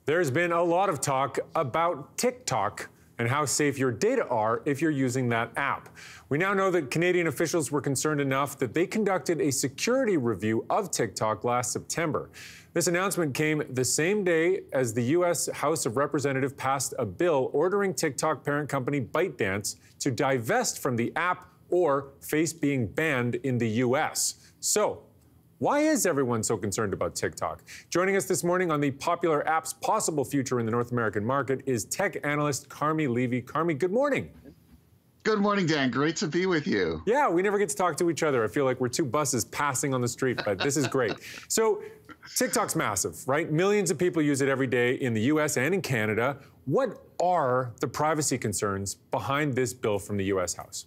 There's been a lot of talk about TikTok and how safe your data are if you're using that app. We now know that Canadian officials were concerned enough that they conducted a security review of TikTok last September. This announcement came the same day as the U.S. House of Representatives passed a bill ordering TikTok parent company ByteDance to divest from the app or face being banned in the U.S. So, why is everyone so concerned about TikTok? Joining us this morning on the popular app's possible future in the North American market is tech analyst Carmi Levy. Carmi, good morning. Good morning, Dan. Great to be with you. Yeah, we never get to talk to each other. I feel like we're two buses passing on the street, but this is great. So TikTok's massive, right? Millions of people use it every day in the US and in Canada. What are the privacy concerns behind this bill from the US House?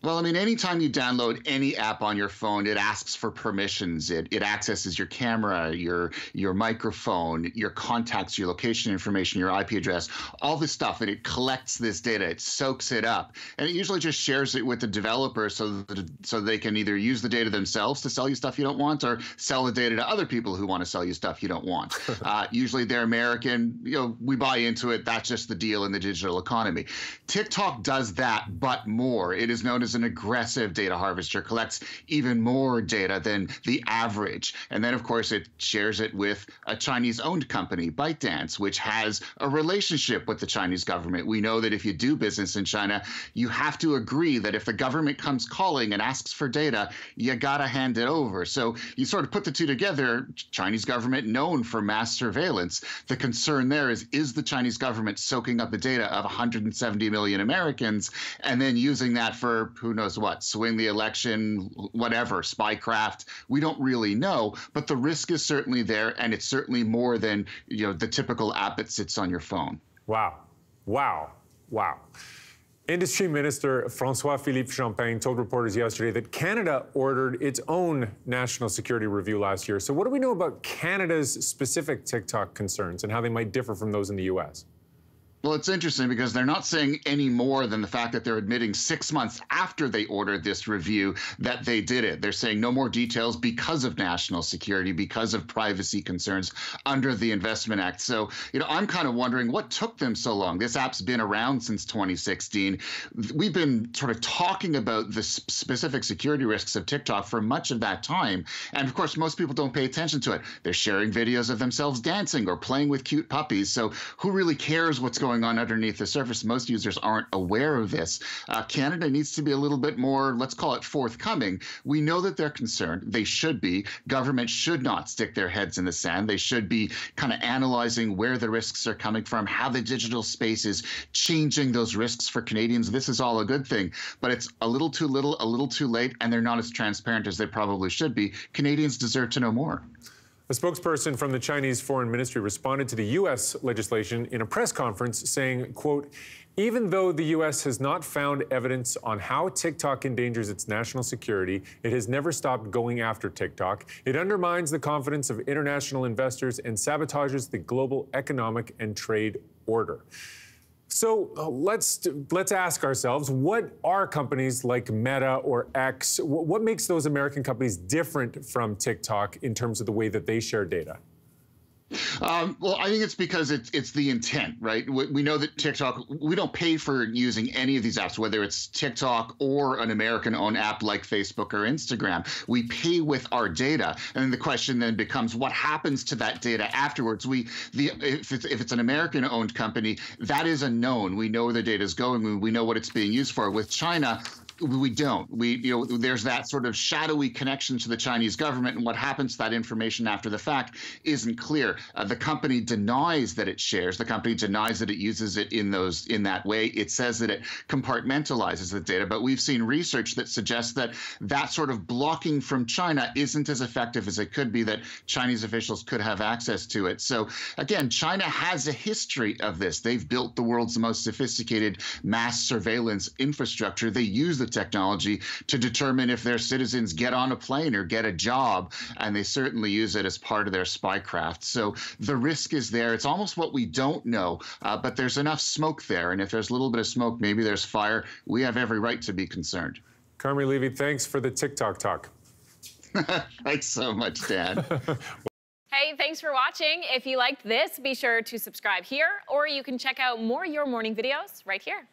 Well, I mean, anytime you download any app on your phone, it asks for permissions. It accesses your camera, your microphone, your contacts, your location information, your IP address, all this stuff, and it collects this data. It soaks it up, and it usually just shares it with the developer so they can either use the data themselves to sell you stuff you don't want, or sell the data to other people who want to sell you stuff you don't want. Usually they're American. You know, we buy into it. That's just the deal in the digital economy. TikTok does that, but more. It is known as an aggressive data harvester, collects even more data than the average. And then, of course, it shares it with a Chinese-owned company, ByteDance, which has a relationship with the Chinese government. We know that if you do business in China, you have to agree that if the government comes calling and asks for data, you gotta hand it over. So you sort of put the two together, Chinese government known for mass surveillance. The concern there is the Chinese government soaking up the data of 170 million Americans and then using that for who knows what, swing the election, whatever, spycraft. We don't really know, but the risk is certainly there, and it's certainly more than, you know, the typical app that sits on your phone. Wow. Wow. Wow. Industry Minister François-Philippe Champagne told reporters yesterday that Canada ordered its own national security review last year. So what do we know about Canada's specific TikTok concerns and how they might differ from those in the U.S.? Well, it's interesting because they're not saying any more than the fact that they're admitting 6 months after they ordered this review that they did it. They're saying no more details because of national security, because of privacy concerns under the Investment Act. So, you know, I'm kind of wondering what took them so long. This app's been around since 2016. We've been sort of talking about the specific security risks of TikTok for much of that time. And of course, most people don't pay attention to it. They're sharing videos of themselves dancing or playing with cute puppies. So who really cares what's going on underneath the surface? Most users aren't aware of this. Canada needs to be a little bit more, let's call it forthcoming. We know that they're concerned. They should be. Government should not stick their heads in the sand. They should be kind of analyzing where the risks are coming from, how the digital space is changing those risks for Canadians. This is all a good thing, but it's a little too little, a little too late, and they're not as transparent as they probably should be. Canadians deserve to know more. A spokesperson from the Chinese Foreign Ministry responded to the U.S. legislation in a press conference saying, quote, even though the U.S. has not found evidence on how TikTok endangers its national security, it has never stopped going after TikTok. It undermines the confidence of international investors and sabotages the global economic and trade order. So let's ask ourselves, what are companies like Meta or X, what makes those American companies different from TikTok in terms of the way that they share data? Well, I think it's because it's the intent, right? We know that TikTok, we don't pay for using any of these apps, whether it's TikTok or an American-owned app like Facebook or Instagram. We pay with our data, and then the question then becomes, what happens to that data afterwards? If it's an American-owned company, that is a known. We know where the data is going. We know what it's being used for. With China, we don't. There's that sort of shadowy connection to the Chinese government, and what happens to that information after the fact isn't clear. The company denies that it shares. The company denies that it uses it in that way. It says that it compartmentalizes the data, but we've seen research that suggests that that sort of blocking from China isn't as effective as it could be, that Chinese officials could have access to it. So again, China has a history of this. They've built the world's most sophisticated mass surveillance infrastructure. They use the technology to determine if their citizens get on a plane or get a job, and they certainly use it as part of their spycraft. So the risk is there. It's almost what we don't know, but there's enough smoke there, and if there's a little bit of smoke, maybe there's fire. We have every right to be concerned. Carmi Levy, thanks for the TikTok talk. Thanks so much, Dan. Hey, Thanks for watching. If you liked this, be sure to subscribe here, or you can check out more Your Morning videos right here.